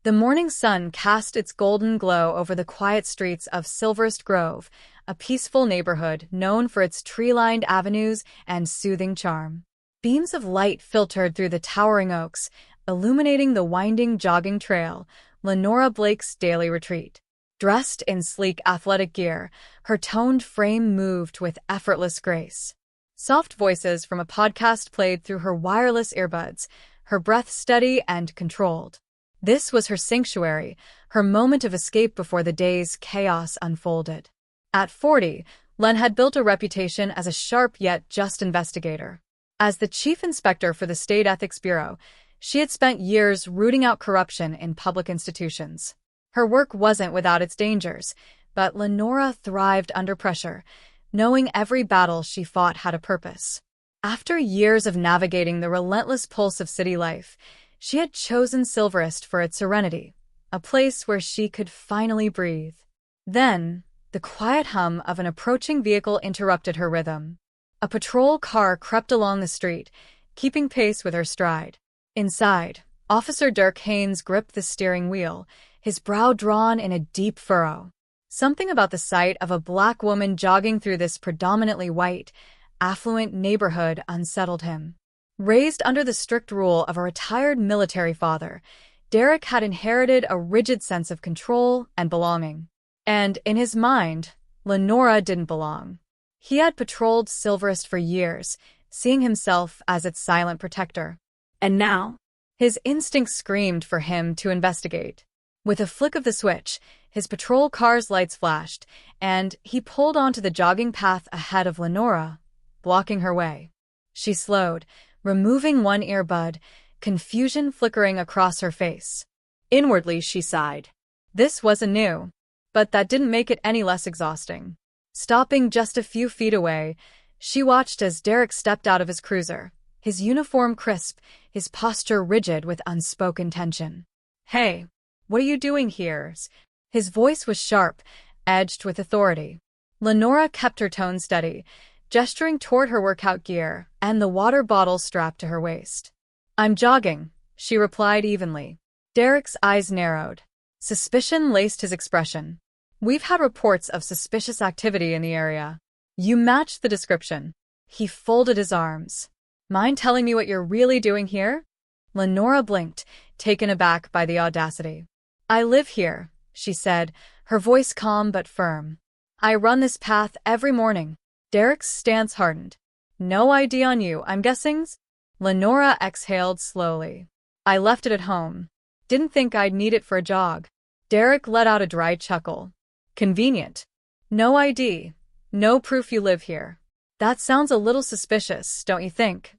The morning sun cast its golden glow over the quiet streets of Silverest Grove, a peaceful neighborhood known for its tree-lined avenues and soothing charm. Beams of light filtered through the towering oaks, illuminating the winding jogging trail, Lenora Blake's daily retreat. Dressed in sleek athletic gear, her toned frame moved with effortless grace. Soft voices from a podcast played through her wireless earbuds, her breath steady and controlled. This was her sanctuary, her moment of escape before the day's chaos unfolded. At 40, Len had built a reputation as a sharp yet just investigator. As the chief inspector for the State Ethics Bureau, she had spent years rooting out corruption in public institutions. Her work wasn't without its dangers, but Lenora thrived under pressure, knowing every battle she fought had a purpose. After years of navigating the relentless pulse of city life, she had chosen Silverest for its serenity, a place where she could finally breathe. Then, the quiet hum of an approaching vehicle interrupted her rhythm. A patrol car crept along the street, keeping pace with her stride. Inside, Officer Derek Haynes gripped the steering wheel, his brow drawn in a deep furrow. Something about the sight of a black woman jogging through this predominantly white, affluent neighborhood unsettled him. Raised under the strict rule of a retired military father, Derek had inherited a rigid sense of control and belonging. And in his mind, Lenora didn't belong. He had patrolled Silverest for years, seeing himself as its silent protector. And now, his instincts screamed for him to investigate. With a flick of the switch, his patrol car's lights flashed, and he pulled onto the jogging path ahead of Lenora, blocking her way. She slowed, removing one earbud, confusion flickering across her face. Inwardly, she sighed. This wasn't new, but that didn't make it any less exhausting. Stopping just a few feet away, she watched as Derek stepped out of his cruiser, his uniform crisp, his posture rigid with unspoken tension. "Hey, what are you doing here?" His voice was sharp, edged with authority. Lenora kept her tone steady, gesturing toward her workout gear and the water bottle strapped to her waist. "I'm jogging," she replied evenly. Derek's eyes narrowed. Suspicion laced his expression. "We've had reports of suspicious activity in the area. You matched the description." He folded his arms. "Mind telling me what you're really doing here?" Lenora blinked, taken aback by the audacity. "I live here," she said, her voice calm but firm. "I run this path every morning." Derek's stance hardened. "No ID on you, I'm guessing?" Lenora exhaled slowly. "I left it at home. Didn't think I'd need it for a jog." Derek let out a dry chuckle. "Convenient. No ID. No proof you live here. That sounds a little suspicious, don't you think?"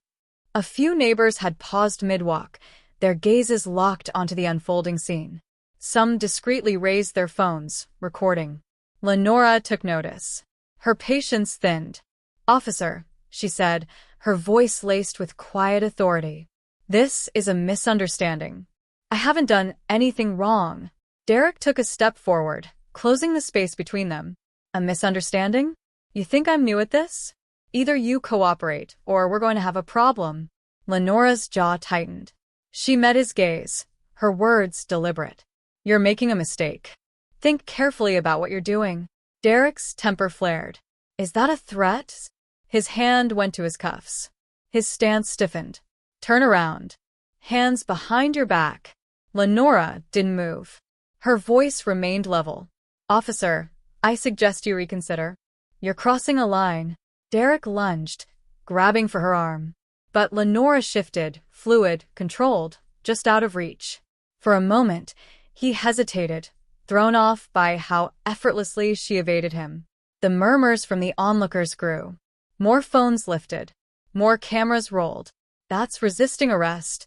A few neighbors had paused mid-walk, their gazes locked onto the unfolding scene. Some discreetly raised their phones, recording. Lenora took notice. Her patience thinned. "Officer," she said, her voice laced with quiet authority. "This is a misunderstanding. I haven't done anything wrong." Derek took a step forward, closing the space between them. "A misunderstanding? You think I'm new at this? Either you cooperate, or we're going to have a problem." Lenora's jaw tightened. She met his gaze, her words deliberate. "You're making a mistake. Think carefully about what you're doing." Derek's temper flared. "Is that a threat?" His hand went to his cuffs. His stance stiffened. "Turn around. Hands behind your back." Lenora didn't move. Her voice remained level. "Officer, I suggest you reconsider. You're crossing a line." Derek lunged, grabbing for her arm. But Lenora shifted, fluid, controlled, just out of reach. For a moment, he hesitated, thrown off by how effortlessly she evaded him. The murmurs from the onlookers grew. More phones lifted. More cameras rolled. "That's resisting arrest,"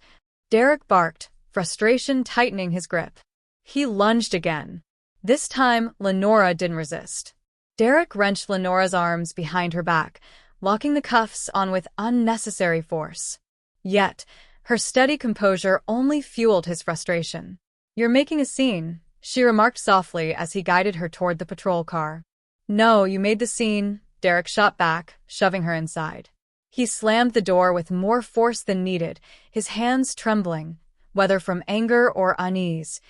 Derek barked, frustration tightening his grip. He lunged again. This time, Lenora didn't resist. Derek wrenched Lenora's arms behind her back, locking the cuffs on with unnecessary force. Yet, her steady composure only fueled his frustration. "You're making a scene," she remarked softly as he guided her toward the patrol car. "No, you made the scene," Derek shot back, shoving her inside. He slammed the door with more force than needed, his hands trembling, whether from anger or unease.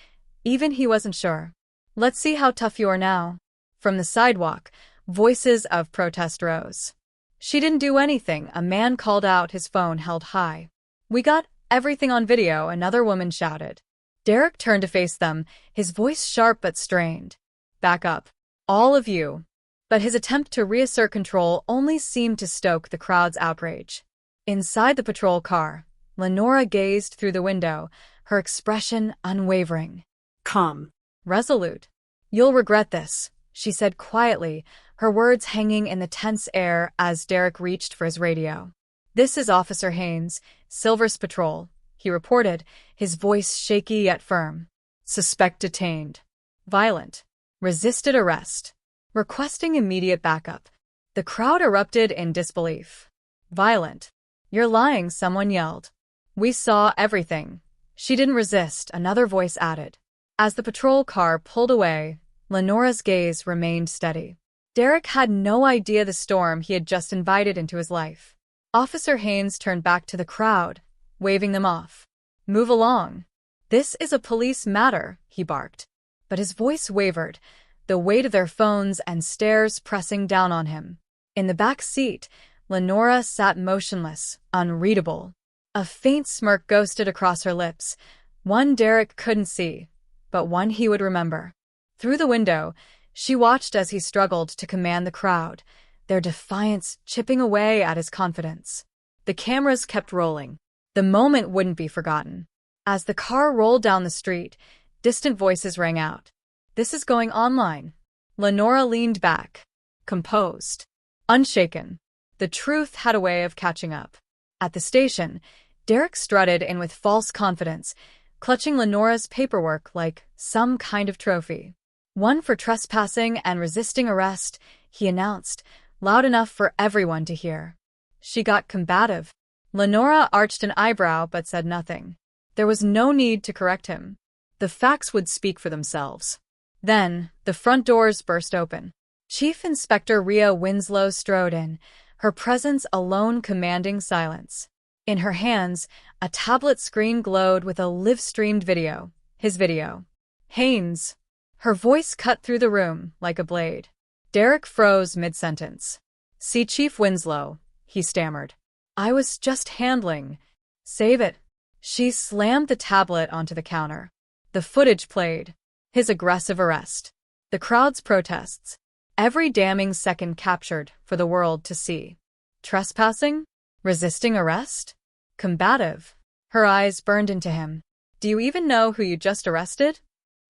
Even he wasn't sure. Let's see how tough you are now. From the sidewalk, voices of protest rose. She didn't do anything, a man called out, his phone held high. We got everything on video, another woman shouted. Derek turned to face them, his voice sharp but strained. Back up. All of you. But his attempt to reassert control only seemed to stoke the crowd's outrage. Inside the patrol car, Lenora gazed through the window, her expression unwavering. Calm. Resolute. You'll regret this, she said quietly, her words hanging in the tense air as Derek reached for his radio. This is Officer Haynes, Silver's Patrol, he reported, his voice shaky yet firm. Suspect detained. Violent. Resisted arrest. Requesting immediate backup. The crowd erupted in disbelief. Violent. You're lying, someone yelled. We saw everything. She didn't resist, another voice added. As the patrol car pulled away, Lenora's gaze remained steady. Derek had no idea the storm he had just invited into his life. Officer Haynes turned back to the crowd, waving them off. Move along. This is a police matter, he barked. But his voice wavered, the weight of their phones and stares pressing down on him. In the back seat, Lenora sat motionless, unreadable. A faint smirk ghosted across her lips, one Derek couldn't see, but one he would remember. Through the window, she watched as he struggled to command the crowd, their defiance chipping away at his confidence. The cameras kept rolling. The moment wouldn't be forgotten. As the car rolled down the street, distant voices rang out. This is going online. Lenora leaned back, composed, unshaken. The truth had a way of catching up. At the station, Derek strutted in with false confidence, clutching Lenora's paperwork like some kind of trophy. One for trespassing and resisting arrest, he announced, loud enough for everyone to hear. She got combative. Lenora arched an eyebrow but said nothing. There was no need to correct him. The facts would speak for themselves. Then, the front doors burst open. Chief Inspector Rhea Winslow strode in, her presence alone commanding silence. In her hands, a tablet screen glowed with a live-streamed video. His video. Haynes. Her voice cut through the room like a blade. Derek froze mid-sentence. See Chief Winslow, he stammered. I was just handling. Save it. She slammed the tablet onto the counter. The footage played. His aggressive arrest. The crowd's protests. Every damning second captured for the world to see. Trespassing? Resisting arrest? Combative. Her eyes burned into him. Do you even know who you just arrested?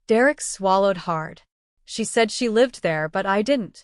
Derek swallowed hard. She said she lived there, but I didn't.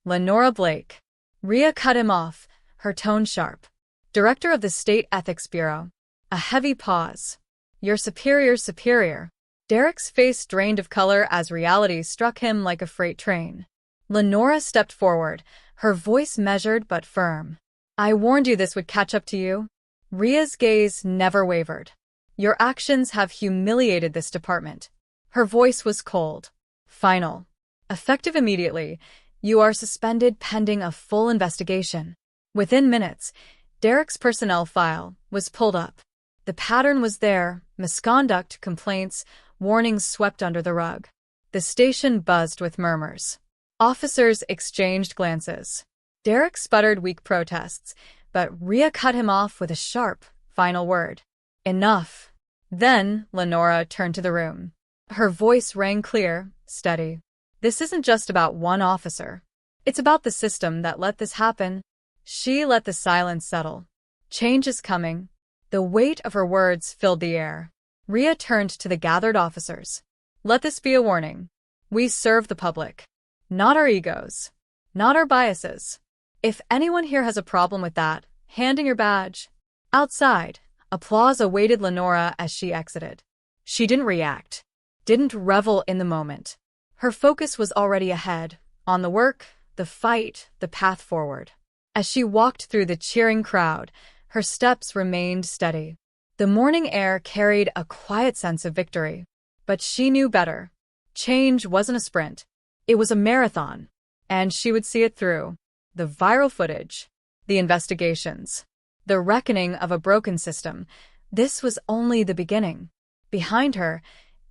Lenora Blake. Rhea cut him off, her tone sharp. Director of the State Ethics Bureau. A heavy pause. Your superior. Derek's face drained of color as reality struck him like a freight train. Lenora stepped forward, her voice measured but firm. I warned you this would catch up to you. Rhea's gaze never wavered. Your actions have humiliated this department. Her voice was cold. Final. Effective immediately, you are suspended pending a full investigation. Within minutes, Derek's personnel file was pulled up. The pattern was there, misconduct, complaints, warnings swept under the rug. The station buzzed with murmurs. Officers exchanged glances. Derek sputtered weak protests, but Rhea cut him off with a sharp, final word. Enough. Then Lenora turned to the room. Her voice rang clear, steady. This isn't just about one officer. It's about the system that let this happen. She let the silence settle. Change is coming. The weight of her words filled the air. Rhea turned to the gathered officers. Let this be a warning. We serve the public. Not our egos. Not our biases. If anyone here has a problem with that, hand in your badge. Outside, applause awaited Lenora as she exited. She didn't react. Didn't revel in the moment. Her focus was already ahead, on the work, the fight, the path forward. As she walked through the cheering crowd, her steps remained steady. The morning air carried a quiet sense of victory. But she knew better. Change wasn't a sprint. It was a marathon. And she would see it through. The viral footage. The investigations. The reckoning of a broken system. This was only the beginning. Behind her,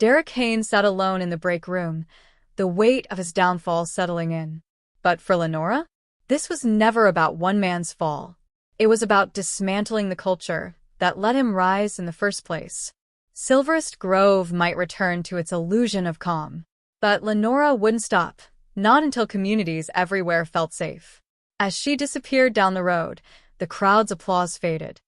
Derek Haynes sat alone in the break room, the weight of his downfall settling in. But for Lenora, this was never about one man's fall. It was about dismantling the culture that let him rise in the first place. Silverest Grove might return to its illusion of calm. But Lenora wouldn't stop, not until communities everywhere felt safe. As she disappeared down the road, the crowd's applause faded.